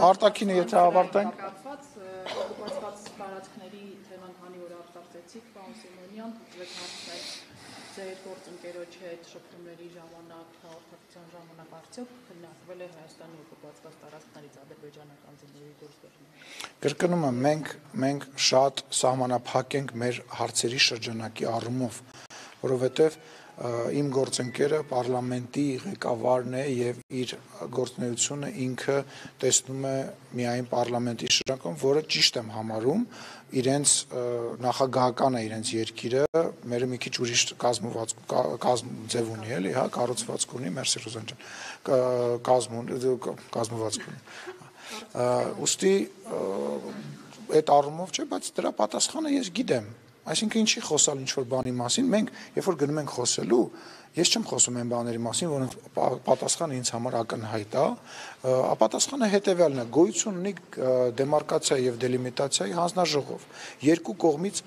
Արտաքինը եթե ավարտենք օկուպացված տարածքների թեման քանի որ արտարծեցիք, պարոն Սիմոնյան, փոխվեց հարցներ ձեր գործընկերոջ հետ շփումների ժամանակ, հաղորդակցության ժամանակ արդյոք քննարկվել է Հայաստանի օկուպացված տարածքներից ադրբեջանական զինվորի դուրսբերումը։ Կրկնում եմ, մենք շատ սահմանափակ ենք մեր հարցերի շրջանակի առումով, որովհետև իմ գործընկերը պարլամենտի ղեկավարն է եւ իր գործունեությունը ինքը տեսնում է միայն պարլամենտի շրջանում, որը ճիշտ եմ համարում, իրենց նախագահական է իրենց երկիրը, մերը մի քիչ ուրիշ ձև ունի, էլի, հա, կառուցվածք ունի, մերսի Ռուզան ջան, կազմվածք ունի։ Ուստի այդ առումով չէ, բայց դրա պատասխանը ես գիտեմ։ Այսինքն ինչի խոսալ ինչ-որ բանի մասին, մենք երբ որ գնում ենք խոսելու, ես չեմ խոսում այն բաների մասին, որոնց պատասխանը ինձ համար ակնհայտ է, պատասխանը հետևյալն է, գոյություն ունի դեմարկացիա եւ դելիմիտացիայի հանձնաժողով, երկու կողմից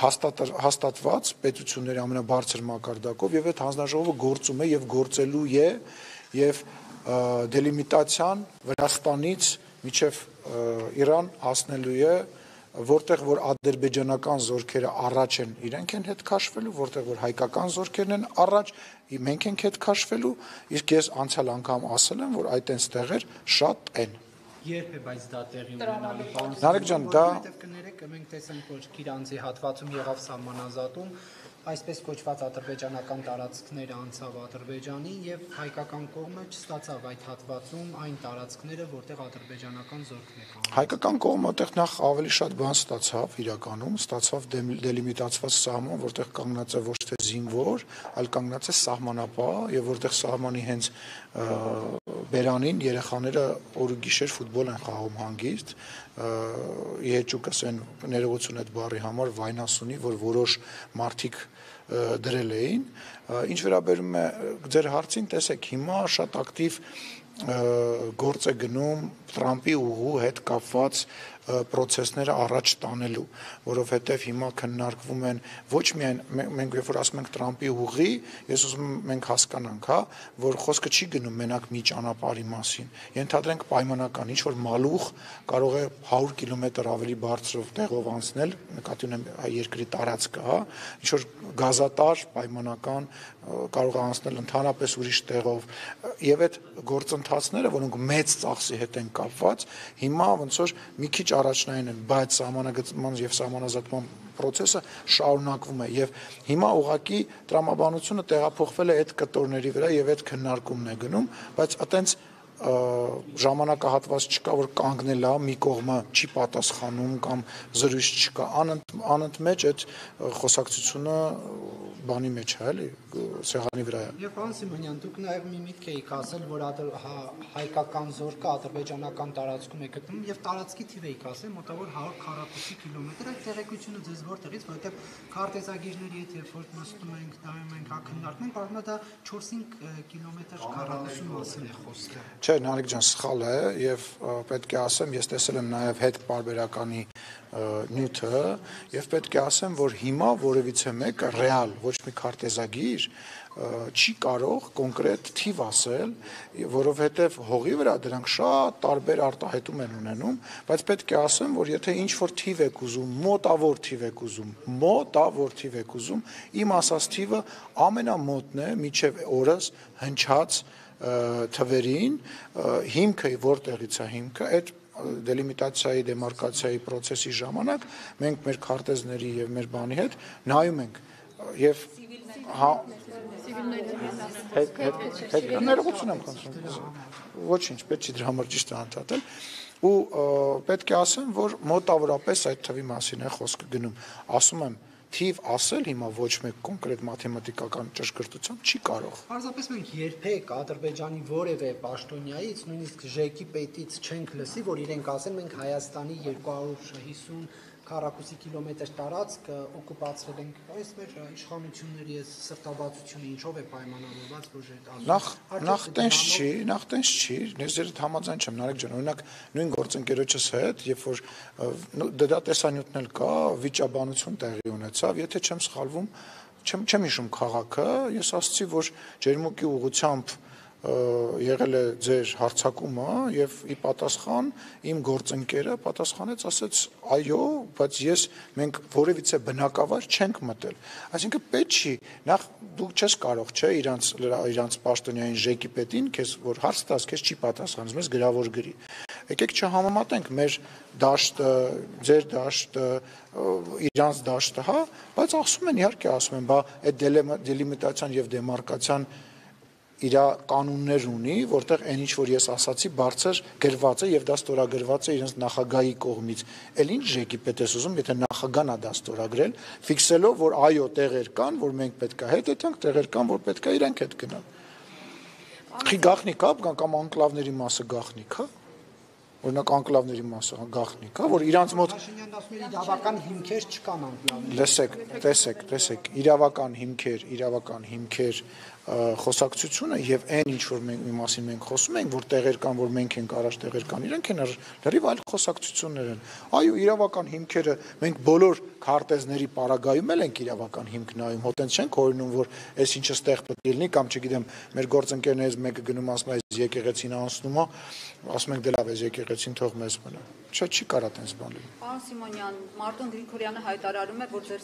հաստատված պետությունների ամենաբարձր մակարդակով եւ այդ հանձնաժողովը գործում է եւ գործելու է եւ դելիմիտացիան Վրաստանից մինչև Իրան հասնելու է, որտեղ որ ադրբեջանական զորքերը առաջ են, իրենք են հետ քաշվելու, որտեղ որ հայկական զորքերն են առաջ, մենք ենք հետ քաշվելու, իսկ ես անցյալ անգամ ասել եմ, որ այդ այնտեղեր շատ են։ Երբ է բայց դա տեղի ունենալու, պարոն Նարեկ ջան, դա կներեք, մենք տեսանք, որ Քիրանձի հատվածում եղավ սահմանազատում, այսպես կոչված ադրբեջանական տարածքները անցավ Ադրբեջանի եւ հայկական կողմը չստացավ այդ հատվածում այն տարածքները, որտեղ ադրբեջանական զորքն է կանգնած։ Հայկական կողմը այդտեղ նախ ավելի շատ բան ստացավ իրականում, ստացավ դելիմիտացված սահման, որտեղ կանգնած է ոչ թե զինվոր, այլ կանգնած է սահմանապահ եւ որտեղ սահմանի հենց բերանին երեխաները օր ու գիշեր ֆուտբոլ են խաղում հանգիստ, իհեճուկս են ներողություն այդ բառի համար վայնասունի, որ որոշ մարդիկ դրել էին, ինչ վերաբերում է ձեր հարցին, տեսեք, հիմա շատ ակտիվ գործ է գնում Տրամպի ուղու հետ կապված process-ները առաջ տանելու, որովհետև հիմա քննարկվում են ոչ միայն մենք երբ որ ասում ենք Տրամպի ուղի, ես ուզում եմ մենք հասկանանք, հա, որ խոսքը չի գնում մենակ մի ճանապարհի մասին։ Ենթադրենք պայմանական, ինչ որ մալուխ կարող է 100 կիլոմետր ավելի բարձրով տեղով անցնել, նկատի ունեմ երկրի տարածքը, հա, ինչ որ գազատար պայմանական կարող է անցնել ընդհանրապես ուրիշ տեղով, եւ այդ գործընթացները, որոնք մեծ ծախսի հետ են կապված, հիմա ոնց որ մի քիչ առաջնային են, բայց սահմանագծման եւ սահմանազատման process-ը շարունակվում է եւ հիմա ուղղակի տրամաբանությունը տեղափոխվել է այդ կտորների վրա եւ այդ քննարկումն է գնում, բայց այտենց ժամանակահատված չկա, որ կանգնել է, մի կողմը չի պատասխանում կամ զրույց չկա, անընդմեջ այդ խոսակցությունը բանի մեջ է, էլի, սեղանի վրա է։ Եվ պարոն Սիմոնյան, դուք նաև մի միտք էիք ասել, որ հայկական զորքը ադրբեջանական տարածքում է գտնվում եւ տարածքի թիվ էիք ասել, մոտավոր 100 քառակուսի կիլոմետր, այդ տեղեկությունը ձեզ որտեղից, որովհետեւ քարտեզագիրների հետ երբ որ նստում ենք, նայում ենք, քննարկում ենք, բարձր դա 4-5 կիլոմետր քառակուսի մասին է խոսքը։ Չէ, Նարեկ ջան, սխալ է եւ պետք է ասեմ, ես տեսել եմ նաեւ հետ պարբերականի նյութը եւ պետք է ասեմ, որ հիմա որևիցե մեկը ռեալ, ոչ մի քարտեզագիր չի կարող կոնկրետ թիվ ասել, որովհետև հողի վրա դրանք շատ տարբեր արտահայտում են ունենում, բայց պետք է ասեմ, որ եթե ինչ-որ թիվ եք ուզում, մոտավոր թիվ եք ուզում, իմ ասած թիվը ամենամոտն է միջև օրս հնչած թվերին, հիմքը որտեղից է հիմքը, այդ դելիմիտացիայի, դեմարկացիայի process-ի ժամանակ մենք մեր քարտեզների եւ մեր բանի հետ նայում ենք եւ ներողություն եմ խնդրում, ոչինչ, պետք չի դրա համար ճիշտ անդրադառնալ ու պետք է ասեմ, որ մոտավորապես այդ թվի մասին է խոսքը գնում, ասում եմ թիվ ասել հիմա ոչ մեկ կոնկրետ մաթեմատիկական ճշգրտությամբ չի կարող։ Պարզապես մենք երբեք Ադրբեջանի որևէ պաշտոնյայից, նույնիսկ ԺԿ-ի պետից չենք լսի, որ իրենք ասեն մենք Հայաստանի 250 քառակուսի կիլոմետր տարածք օկուպացրել ենք, այս մեր իշխանությունների այս սրտաբացությունը ինչով է պայմանավորված, որ նախ տենց չի, ես ձեզ համաձայն չեմ, Նարեկ ջան, օրինակ նույն գործընկերոջս հետ, երբ որ դա տեսանյութն էլ կա, վիճաբանություն տեղի ունեցավ, եթե չեմ սխալվում, չեմ հիշում քաղաքը, ես ասացի, որ ջերմուկի ուղղությամբ եղել է ձեր հարձակումը եւ ի պատասխան իմ գործընկերը պատասխանեց, ասեց այո, բայց մենք որևիցե բնակավար չենք մտել։ Այսինքն պետք չի, նախ դու չես կարող, չէ, իրանց պաշտոնյային ժեկի պետին, քեզ որ հարց տաս, քեզ չի պատասխանում, ես գրավոր գրի։ Եկեք չհամեմատենք մեր դաշտը, ձեր դաշտը, իրանց դաշտը, հա, բայց ասում են, իհարկե ասում են, բա այդ դելիմիտացիան եւ դեմարկացիան իր կանոններ ունի, որտեղ այն ինչ որ ես ասացի բարձր գրված է եւ դա ստորագրված է իրենց նախագահի կողմից։ Էլ ինչ ժեկի պետ ես ուզում, եթե նախագահն է դա ստորագրել, ֆիքսելով, որ այո, տեղեր կան, որ մենք պետք է հետեւենք, տեղեր կան, որ պետք է իրենք հետ գնան։ Խի գախնիկ է, կամ անկլավների մասը գախնիկ է։ Օրինակ անկլավների մասը գախնիկ է, որ իրանց մոտ իրավական հիմքեր չկան անկլավների։ Լսեք, իրավական հիմքեր խոսակցությունը եւ այն ինչ որ մասին մենք խոսում ենք, որ տեղեր կան, որ մենք ենք առաջ տեղեր կան, իրենք են լրիվ այլ խոսակցություններ են։ Այո, իրավական հիմքերը մենք բոլոր քարտեզների պարագայում էլ ենք իրավական հիմք նայում, հոտենց չենք օրինում, որ այս ինչը ստեղ պետք է լինի, կամ չգիտեմ, մեր գործընկերներից մեկը գնում ասում է եկեղեցին անցնում է, ասում ենք դե լավ է եկեղեցին թող մեզ մնա։ Չի կարա տենց բան լինի։ Պարոն Սիմոնյան, Մարտոն Գրիգորյանը հայտարարում է, որ ձեր